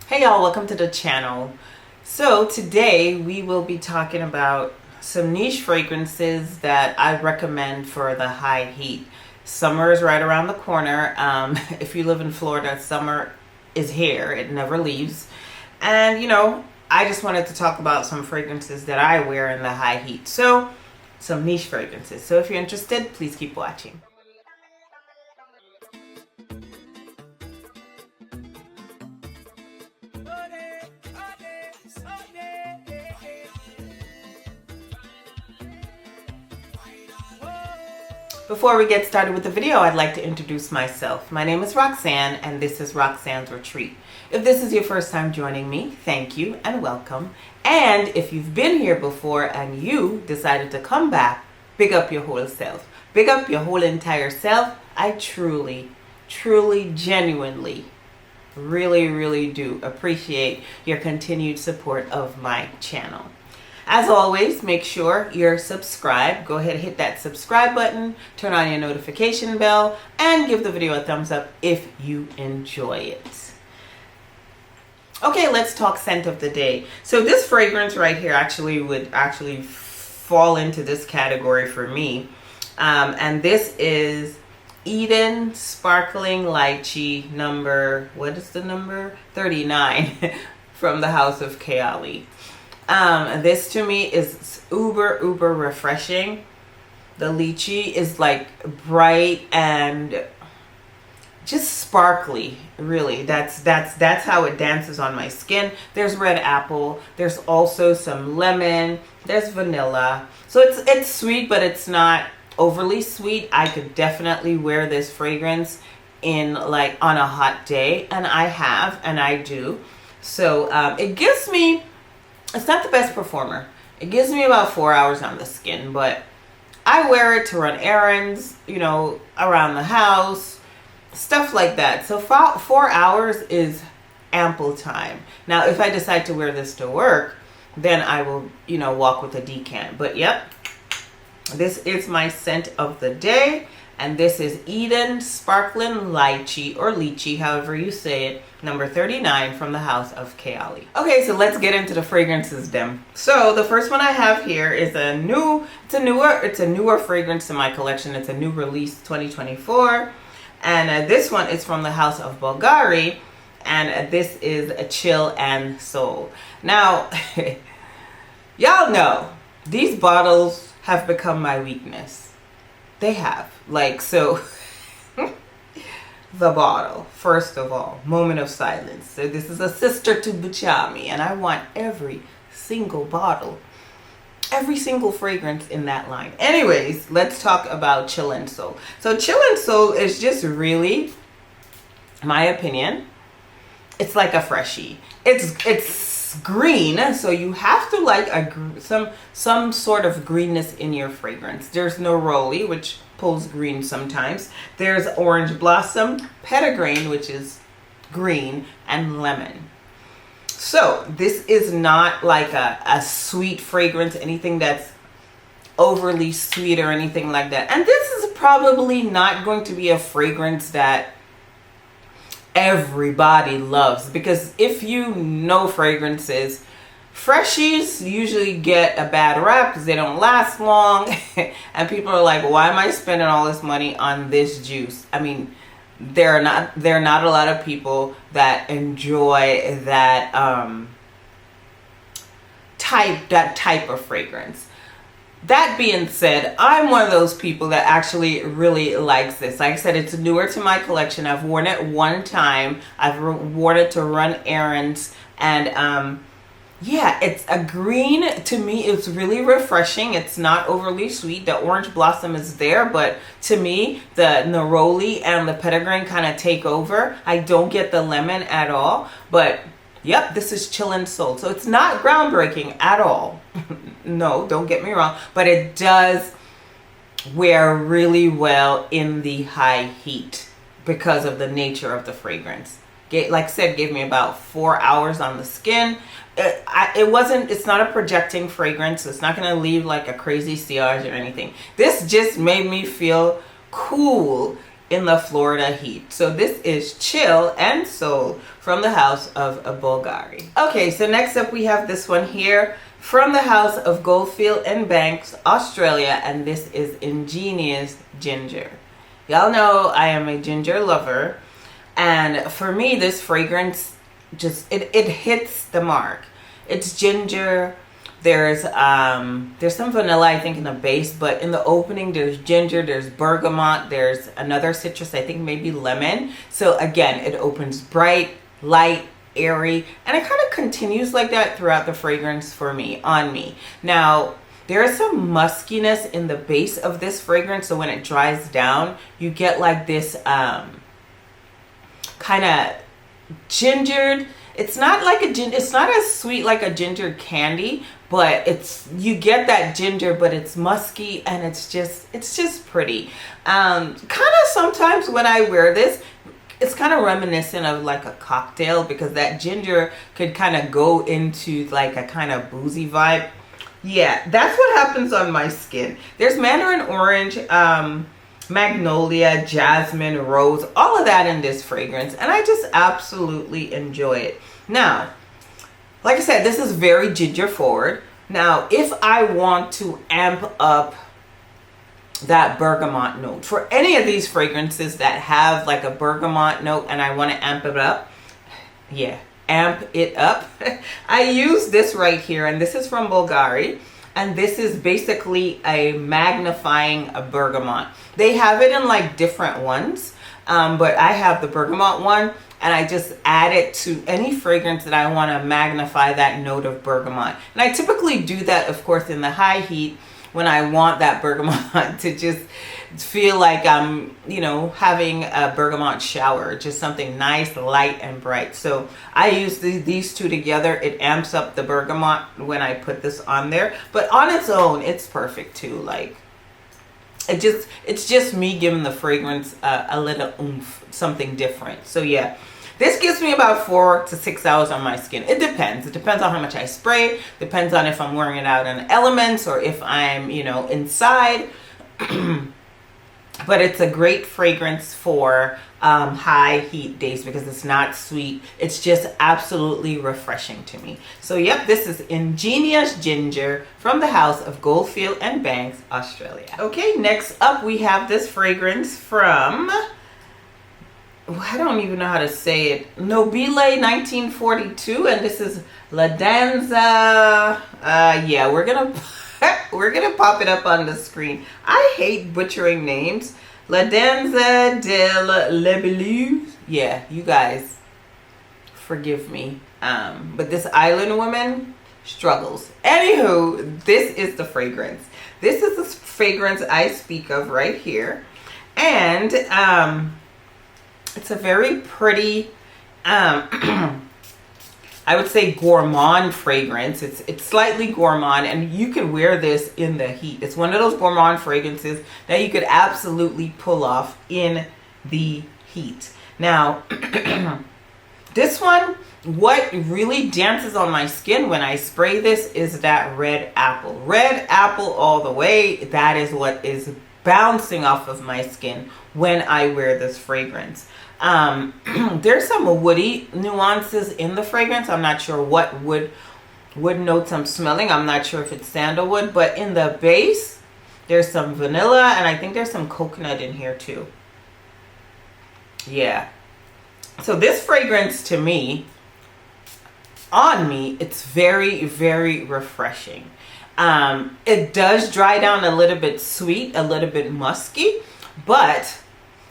Hey y'all, welcome to the channel. So today we will be talking about some niche fragrances that I recommend for the high heat. Summer is right around the corner. If you live in Florida, summer is here. It never leaves. And you know, I just wanted to talk about some fragrances that I wear in the high heat. So some niche fragrances. So if you're interested, please keep watching. Before we get started with the video, I'd like to introduce myself. My name is Roxanne and this is Roxanne's Retreat. If this is your first time joining me, thank you and welcome. And if you've been here before and you decided to come back, big up your whole self. Big up your whole entire self. I truly, genuinely, really do appreciate your continued support of my channel. As always, make sure you're subscribed. Go ahead and hit that subscribe button, turn on your notification bell, and give the video a thumbs up if you enjoy it. Okay, let's talk scent of the day. So this fragrance right here would fall into this category for me. And this is Eden Sparkling Lychee number, what is the number? 39 from the House of Kayali. This to me is uber refreshing. The lychee is like bright and just sparkly, really. That's how it dances on my skin. There's red apple, there's also some lemon, there's vanilla. So it's sweet, but it's not overly sweet. I could definitely wear this fragrance in like on a hot day, and I do. So it gives me, it's not the best performer. It gives me about 4 hours on the skin, but I wear it to run errands, you know, around the house, stuff like that. So 4 hours is ample time. Now, if I decide to wear this to work, then I will, you know, walk with a decant. But yep, this is my scent of the day. And this is Eden Sparkling Lychee, or lychee, however you say it, number 39 from the House of Kayali. Okay, so let's get into the fragrances then. So the first one I have here is a newer fragrance in my collection. It's a new release 2024. And this one is from the House of Bulgari. And this is a Chill and Soul. Now, y'all know these bottles have become my weakness. They have, like, so the bottle, first of all, moment of silence. So this is a sister to Buchami, and I want every single bottle, every single fragrance in that line. Anyways, let's talk about Chill and Soul. So Chill and Soul is just really, my opinion, it's like a freshie. It's green, so you have to like some sort of greenness in your fragrance. There's neroli, which pulls green sometimes. There's orange blossom, petitgrain, which is green, and lemon. So this is not like a sweet fragrance, anything that's overly sweet or anything like that. And this is probably not going to be a fragrance that everybody loves, because if you know fragrances, freshies usually get a bad rap because they don't last long. And people are like, why am I spending all this money on this juice? I mean, there are not a lot of people that enjoy that type of fragrance. That being said, I'm one of those people that actually really likes this. Like I said, it's newer to my collection. I've worn it one time. I've worn it to run errands. And yeah, it's a green. To me, it's really refreshing. It's not overly sweet. The orange blossom is there, but to me, the neroli and the petitgrain kind of take over. I don't get the lemon at all. But yep, this is Chill and Soul. So it's not groundbreaking at all. No, don't get me wrong. But it does wear really well in the high heat because of the nature of the fragrance. Like I said, gave me about 4 hours on the skin. It's not a projecting fragrance. So it's not going to leave like a crazy sillage or anything. This just made me feel cool in the Florida heat. So this is Chill and Soul from the house of Bulgari. Okay, so next up we have this one here from the house of Goldfield and Banks, Australia, and this is Ingenious Ginger. Y'all know I am a ginger lover, and for me this fragrance just it hits the mark. It's ginger. There's some vanilla, I think, in the base, but in the opening there's ginger, there's bergamot, there's another citrus, I think maybe lemon. So again, it opens bright, light, airy, and it kind of continues like that throughout the fragrance for me, on me. Now, there is some muskiness in the base of this fragrance, so when it dries down, you get like this kind of gingered. It's not like it's not as sweet like a ginger candy, but you get that ginger, but it's musky and it's just pretty. Kind of sometimes when I wear this, it's kind of reminiscent of like a cocktail, because that ginger could kind of go into like a kind of boozy vibe. Yeah, that's what happens on my skin. There's mandarin orange, magnolia, jasmine, rose, all of that in this fragrance, and I just absolutely enjoy it. Now, like I said, this is very ginger forward. Now, if I want to amp up that bergamot note for any of these fragrances that have like a bergamot note and I want to amp it up, amp it up, I use this right here, and this is from Bulgari. And this is basically a magnifying a bergamot. They have it in like different ones, but I have the bergamot one, and I just add it to any fragrance that I want to magnify that note of bergamot. And I typically do that, of course, in the high heat when I want that bergamot to just feel like I'm, you know, having a bergamot shower, just something nice, light, and bright. So I use these two together. It amps up the bergamot when I put this on there, but on its own, it's perfect too. Like, it's just me giving the fragrance a little oomph, something different. So yeah, this gives me about 4 to 6 hours on my skin. It depends. It depends on how much I spray. Depends on if I'm wearing it out in elements or if I'm, you know, inside. But it's a great fragrance for high heat days because it's not sweet. It's just absolutely refreshing to me. So yep, this is Ingenious Ginger from the house of Goldfield and Banks, Australia. Okay, next up we have this fragrance from, I don't even know how to say it, Nobile 1942, and this is La Danza. Yeah, we're gonna pop it up on the screen. I hate butchering names. La Danza DELLE LIBELLULE. Yeah, you guys, forgive me. But this island woman struggles. Anywho, this is the fragrance. This is the fragrance I speak of right here. And it's a very pretty, I would say gourmand fragrance. It's slightly gourmand, and you can wear this in the heat. It's one of those gourmand fragrances that you could absolutely pull off in the heat. Now, this one, what really dances on my skin when I spray this is that red apple. Red apple all the way. That is what is bouncing off of my skin when I wear this fragrance. There's some woody nuances in the fragrance. I'm not sure what wood notes I'm smelling. I'm not sure if it's sandalwood, but in the base there's some vanilla, and I think there's some coconut in here too. Yeah, so this fragrance, to me, on me, it's very, very refreshing. It does dry down a little bit sweet, a little bit musky, but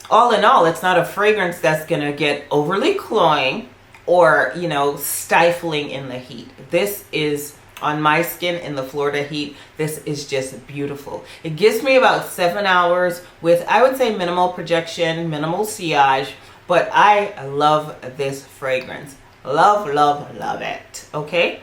all in all, it's not a fragrance that's gonna get overly cloying or, you know, stifling in the heat. This is, on my skin in the Florida heat, this is just beautiful. It gives me about 7 hours with, I would say, minimal projection, minimal sillage, but I love this fragrance. Love, love, love it. Okay.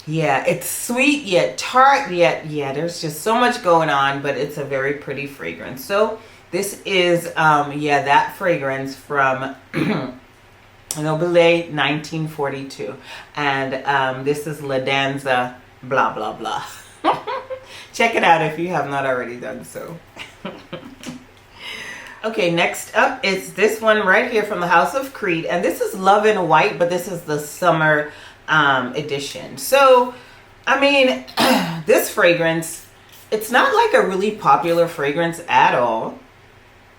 Yeah, it's sweet yet tart yet, yeah, there's just so much going on, but it's a very pretty fragrance. So this is, yeah, that fragrance from Nobile 1942. And this is La Danza, blah, blah, blah. Check it out if you have not already done so. Okay, next up is this one right here from the House of Creed, and this is Love in White, but this is the summer edition. So, I mean, this fragrance, it's not like a really popular fragrance at all.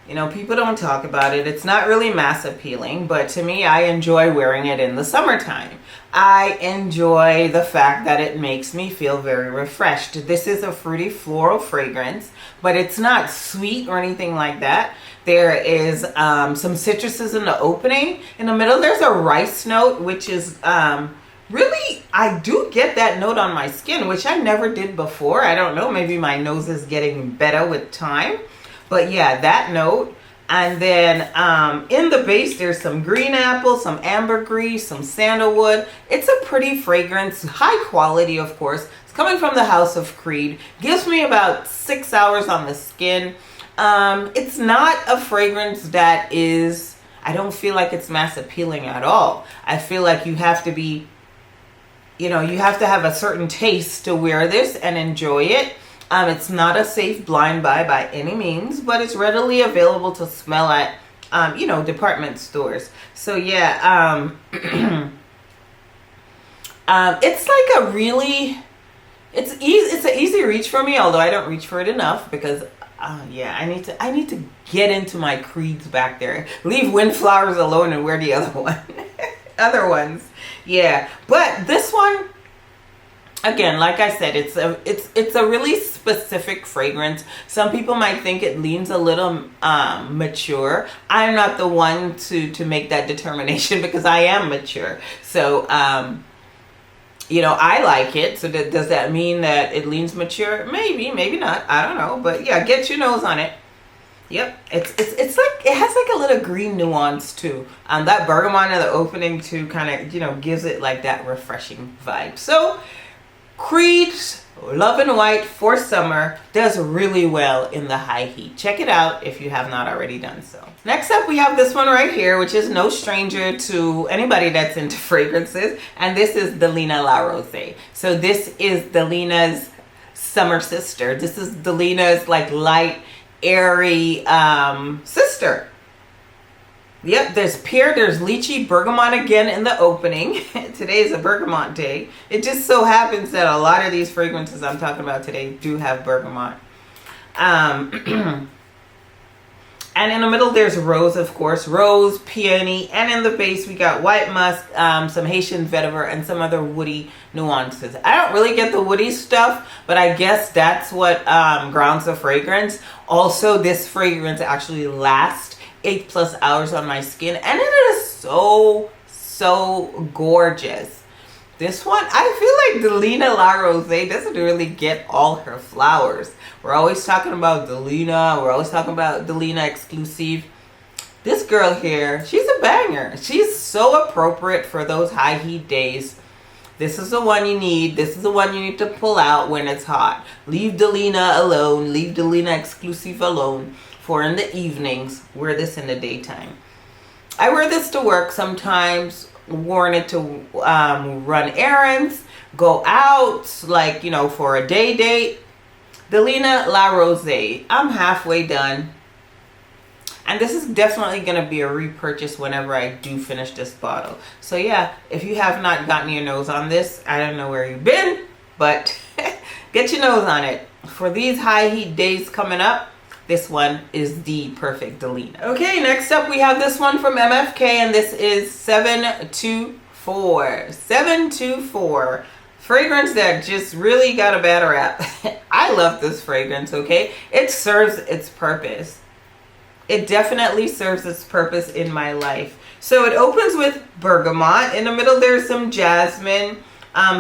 You know, people don't talk about it. It's not really mass appealing, but to me, I enjoy wearing it in the summertime. I enjoy the fact that it makes me feel very refreshed. This is a fruity floral fragrance, but it's not sweet or anything like that. There is some citruses in the opening. In the middle, there's a rice note, which is really, I do get that note on my skin, which I never did before. I don't know, maybe my nose is getting better with time. But yeah, that note. And then in the base, there's some green apple, some ambergris, some sandalwood. It's a pretty fragrance, high quality, of course. It's coming from the House of Creed. Gives me about 6 hours on the skin. It's not a fragrance that is, I don't feel like it's mass appealing at all. I feel like you have to be, you know, you have to have a certain taste to wear this and enjoy it. It's not a safe blind buy by any means, but it's readily available to smell at, you know, department stores. So yeah, it's like a really, it's an easy reach for me, although I don't reach for it enough because, yeah, I need to get into my Creeds back there. Leave Windflowers alone and wear the other one, other ones. Yeah, but this one, again, like I said, it's a really specific fragrance. Some people might think it leans a little mature. I'm not the one to make that determination because I am mature. So, you know, I like it. So does that mean that it leans mature? Maybe, maybe not. I don't know. But yeah, get your nose on it. Yep, it's like, it has like a little green nuance too. That bergamot in the opening too kind of, you know, gives it like that refreshing vibe. So Creed's Love in White for summer does really well in the high heat. Check it out if you have not already done so. Next up, we have this one right here, which is no stranger to anybody that's into fragrances, and this is DELINA La Rosee. So this is DELINA's summer sister. This is DELINA's like light, airy sister. Yep, there's pear, there's lychee, bergamot again in the opening. Today is a bergamot day. It just so happens that a lot of these fragrances I'm talking about today do have bergamot. And in the middle there's rose, of course, rose, peony, and in the base we got white musk, some Haitian vetiver, and some other woody nuances. I don't really get the woody stuff, but I guess that's what grounds the fragrance. Also, this fragrance actually lasts 8+ hours on my skin, and it is so gorgeous. This one, I feel like DELINA La Rosee doesn't really get all her flowers. We're always talking about DELINA, we're always talking about DELINA exclusive. This girl here, she's a banger. She's so appropriate for those high heat days. This is the one you need. This is the one you need to pull out when it's hot. Leave DELINA alone. Leave DELINA exclusive alone. For in the evenings, wear this in the daytime. I wear this to work sometimes, worn it to run errands, go out, like, you know, for a day date. DELINA La Rosee. I'm halfway done. And this is definitely going to be a repurchase whenever I do finish this bottle. So yeah, if you have not gotten your nose on this, I don't know where you've been, but get your nose on it. For these high heat days coming up, this one is the perfect DELINA. Okay, next up we have this one from MFK, and this is 724. 724. Fragrance that just really got a bad rap. I love this fragrance, okay? It serves its purpose. It definitely serves its purpose in my life. So it opens with bergamot. In the middle there's some jasmine.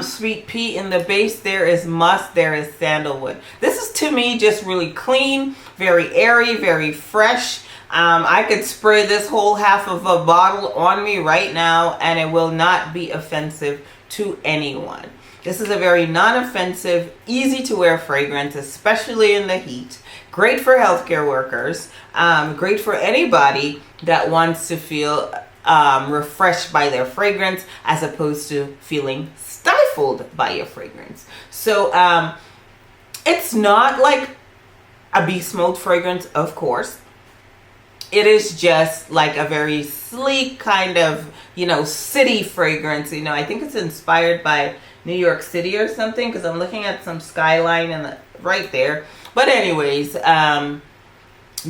Sweet pea. In the base there is musk, there is sandalwood. This is to me just really clean, very airy, very fresh. I could spray this whole half of a bottle on me right now and it will not be offensive to anyone. This is a very non-offensive, easy to wear fragrance, especially in the heat. Great for healthcare workers, great for anybody that wants to feel refreshed by their fragrance as opposed to feeling stifled by your fragrance. So it's not like a beast mode fragrance, of course. it is just like a very sleek kind of, you know, city fragrance. You know, I think it's inspired by New York City or something, because I'm looking at some skyline and right there. But anyways,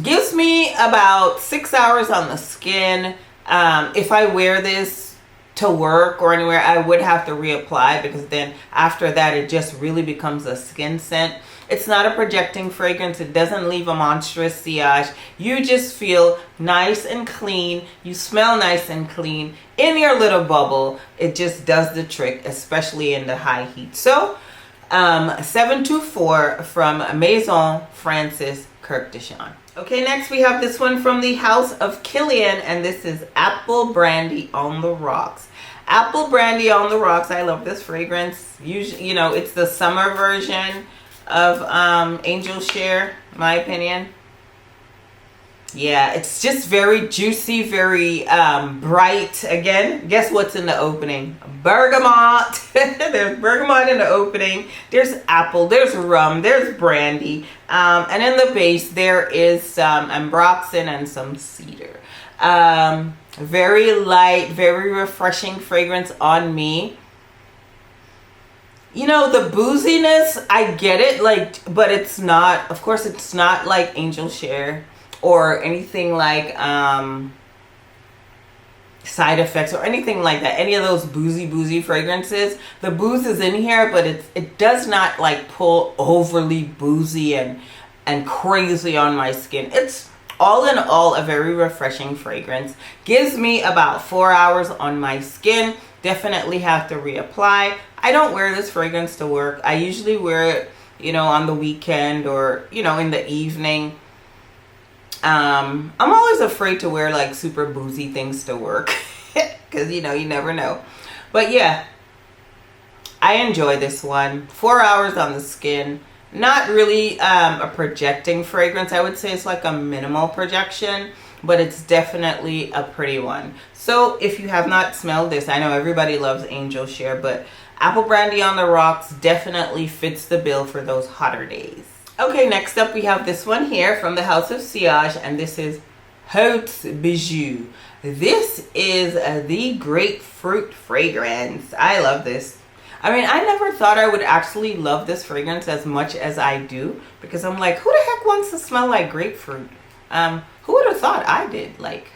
gives me about 6 hours on the skin. If I wear this to work or anywhere, I would have to reapply, because then after that it just really becomes a skin scent. It's not a projecting fragrance. It doesn't leave a monstrous sillage. You just feel nice and clean. You smell nice and clean in your little bubble. It just does the trick, especially in the high heat. So 724 from Maison Francis Kurkdjian. Okay, next we have this one from the House of Kilian, and this is Apple Brandy on the Rocks. Apple Brandy on the Rocks. I love this fragrance. Usually, you know, it's the summer version of Angel Share, in my opinion. Yeah, it's just very juicy, very bright. Again, guess what's in the opening? Bergamot. There's bergamot in the opening. There's apple, there's rum, there's brandy, and in the base there is some ambroxan and some cedar. Very light, very refreshing fragrance on me. You know, the booziness, I get it, like, but it's not, of course, it's not like Angel Share or anything like Side Effects or anything like that. Any of those boozy fragrances. The booze is in here, but it does not like pull overly boozy and crazy on my skin. It's all in all a very refreshing fragrance. Gives me about 4 hours on my skin. Definitely have to reapply. I don't wear this fragrance to work. I usually wear it, you know, on the weekend or, you know, in the evening. I'm always afraid to wear like super boozy things to work because, you know, you never know. But yeah, I enjoy this one. 4 hours on the skin. Not really a projecting fragrance. I would say it's like a minimal projection, but it's definitely a pretty one. So if you have not smelled this, I know everybody loves Angel Share, but Apple Brandy on the Rocks definitely fits the bill for those hotter days. Okay, next up we have this one here from the House of Sillage, and this is HAUTS Bijou. This is the grapefruit fragrance. I love this. I mean, I never thought I would actually love this fragrance as much as I do, because I'm like, who the heck wants to smell like grapefruit? Who would have thought I did? Like,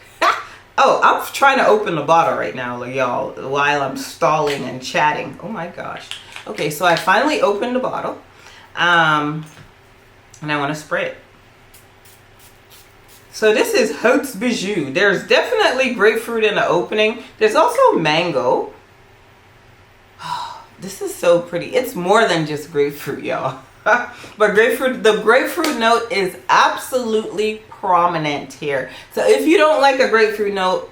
oh, I'm trying to open the bottle right now, like, y'all, while I'm stalling and chatting. Oh my gosh. Okay, so I finally opened the bottle. And I want to spray it. So this is HAUTS Bijou. There's definitely grapefruit in the opening. There's also mango. Oh, this is so pretty. It's more than just grapefruit, y'all. But the grapefruit note is absolutely prominent here. So if you don't like a grapefruit note,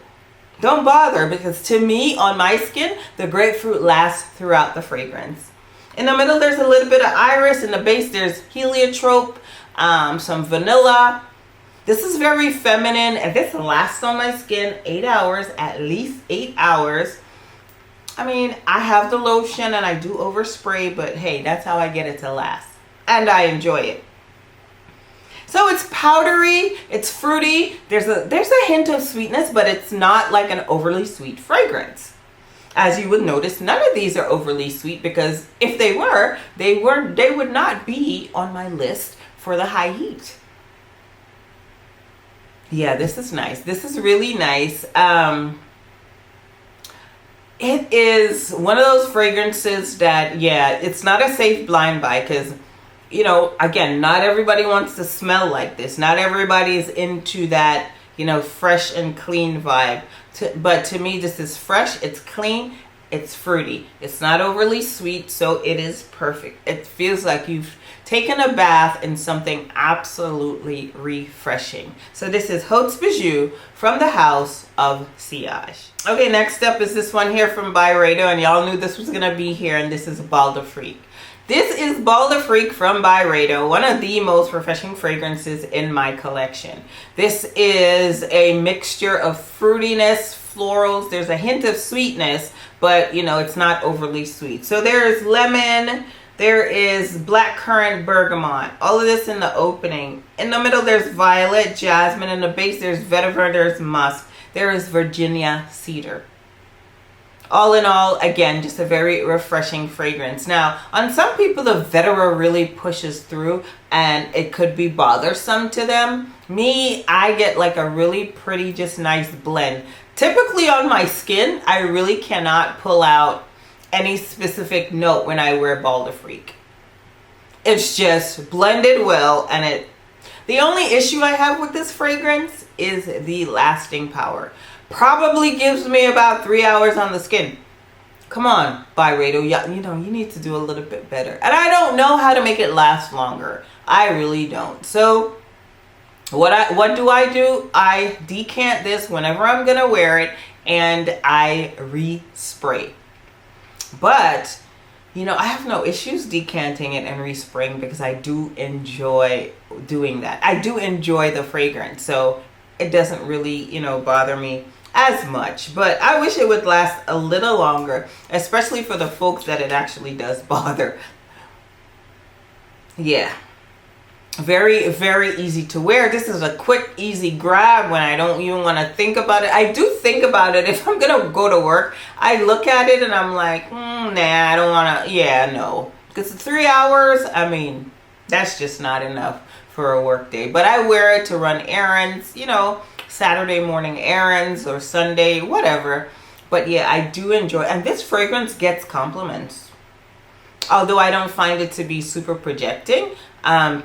don't bother, because to me, on my skin, the grapefruit lasts throughout the fragrance. In the middle, there's a little bit of iris. In the base, there's heliotrope, some vanilla. This is very feminine, and this lasts on my skin 8 hours, at least 8 hours. I mean, I have the lotion and I do overspray, but hey, that's how I get it to last. And I enjoy it. So it's powdery, it's fruity. There's a hint of sweetness, but it's not like an overly sweet fragrance. As you would notice, none of these are overly sweet, because if they were, they would not be on my list for the high heat. Yeah, this is nice. This is really nice. It is one of those fragrances that, yeah, it's not a safe blind buy, because, you know, again, not everybody wants to smell like this. Not everybody is into that, you know, fresh and clean vibe. But to me, this is fresh, it's clean, it's fruity. It's not overly sweet, so it is perfect. It feels like you've taken a bath in something absolutely refreshing. So this is HAUTS Bijou from the House of Sillage. Okay, next up is this one here from Byredo, and y'all knew this was gonna be here, and this is Bal de Freak. This is Bal de Freak from Byredo, one of the most refreshing fragrances in my collection. This is a mixture of fruitiness, florals. There's a hint of sweetness, but you know, it's not overly sweet. So there's lemon, There is blackcurrant bergamot. All of this in the opening. In the middle, there's violet, jasmine. In the base, there's vetiver, there's musk. There is Virginia cedar. All in all, again, just a very refreshing fragrance. Now, on some people, the vetiver really pushes through and it could be bothersome to them. Me, I get like a really pretty, just nice blend. Typically on my skin, I really cannot pull out any specific note when I wear Baldafreak. It's just blended well, and the only issue I have with this fragrance is the lasting power. Probably gives me about 3 hours on the skin. Come on, Byredo, you know, you need to do a little bit better. And I don't know how to make it last longer. I really don't. So what do? I decant this whenever I'm gonna wear it, and I respray. But, you know, I have no issues decanting it and respraying because I do enjoy doing that. I do enjoy the fragrance, so it doesn't really, you know, bother me as much. But I wish it would last a little longer, especially for the folks that it actually does bother. Yeah. Very, very easy to wear. This is a quick, easy grab when I don't even want to think about it. I do think about it. If I'm going to go to work, I look at it and I'm like, nah, I don't want to. Yeah, no. Because 3 hours, I mean, that's just not enough for a work day. But I wear it to run errands, you know, Saturday morning errands or Sunday, whatever. But yeah, I do enjoy. And this fragrance gets compliments. Although I don't find it to be super projecting.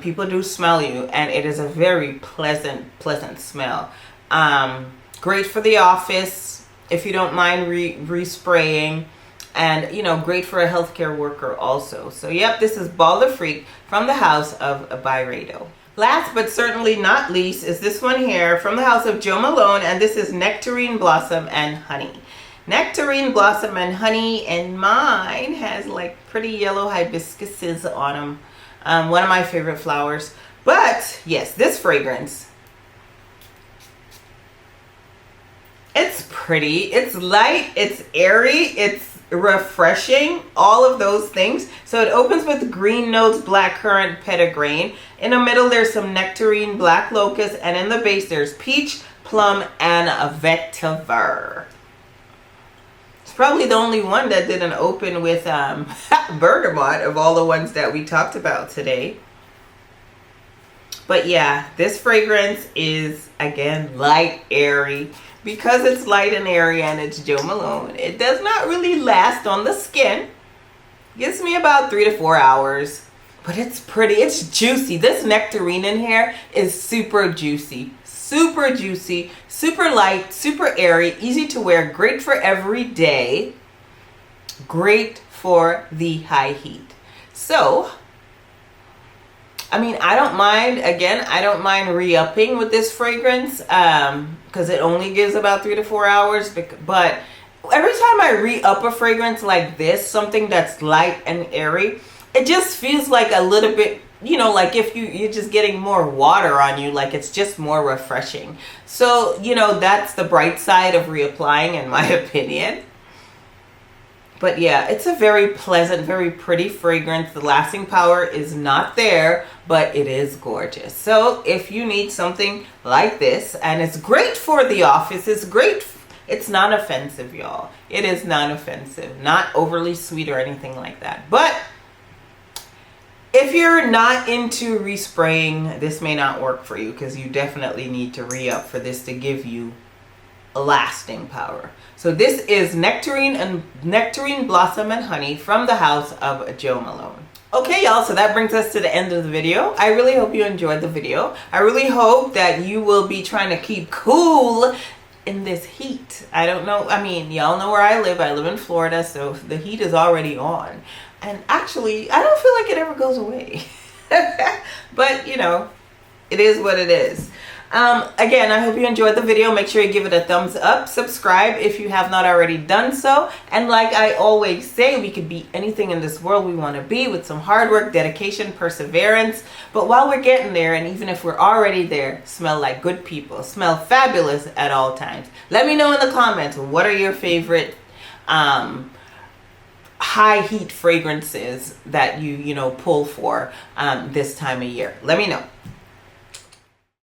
People do smell you, and it is a very pleasant smell. Great for the office if you don't mind respraying, and you know, great for a healthcare worker also. So yep, this is Baldafreak from the house of Byredo. Last but certainly not least is this one here from the house of Jo Malone, and this is Nectarine Blossom and Honey. Nectarine Blossom and Honey, and mine has like pretty yellow hibiscuses on them. One of my favorite flowers. But yes, this fragrance, it's pretty, it's light, it's airy, it's refreshing, all of those things. So it opens with green notes, blackcurrant, petitgrain. In the middle, there's some nectarine, black locust, and in the base, there's peach, plum, and a vetiver. Probably the only one that didn't open with bergamot of all the ones that we talked about today. But yeah, this fragrance is, again, light, airy. Because it's light and airy and it's Jo Malone, it does not really last on the skin. Gives me about 3 to 4 hours. But it's pretty, it's juicy. This nectarine in here is super juicy. Super juicy, super light, super airy, easy to wear, great for every day, great for the high heat. So, I mean, I don't mind, again, I don't mind re-upping with this fragrance because it only gives about 3 to 4 hours. But every time I re-up a fragrance like this, something that's light and airy, it just feels like a little bit, you know, like if you're just getting more water on you, like it's just more refreshing. So, you know, that's the bright side of reapplying, in my opinion. But yeah, it's a very pleasant, very pretty fragrance. The lasting power is not there, but it is gorgeous. So if you need something like this, and it's great for the office, it's great. It's not offensive, y'all. It is not offensive, not overly sweet or anything like that. But if you're not into respraying, this may not work for you because you definitely need to re-up for this to give you a lasting power. So this is Nectarine Blossom and Honey from the house of Jo Malone. Okay, y'all, so that brings us to the end of the video. I really hope you enjoyed the video. I really hope that you will be trying to keep cool in this heat. I don't know, I mean, y'all know where I live. I live in Florida, so the heat is already on. And actually, I don't feel like it ever goes away. But, you know, it is what it is. Again, I hope you enjoyed the video. Make sure you give it a thumbs up. Subscribe if you have not already done so. And like I always say, we could be anything in this world we want to be with some hard work, dedication, perseverance. But while we're getting there, and even if we're already there, smell like good people. Smell fabulous at all times. Let me know in the comments, what are your favorite high heat fragrances that you know, pull for this time of year? Let me know.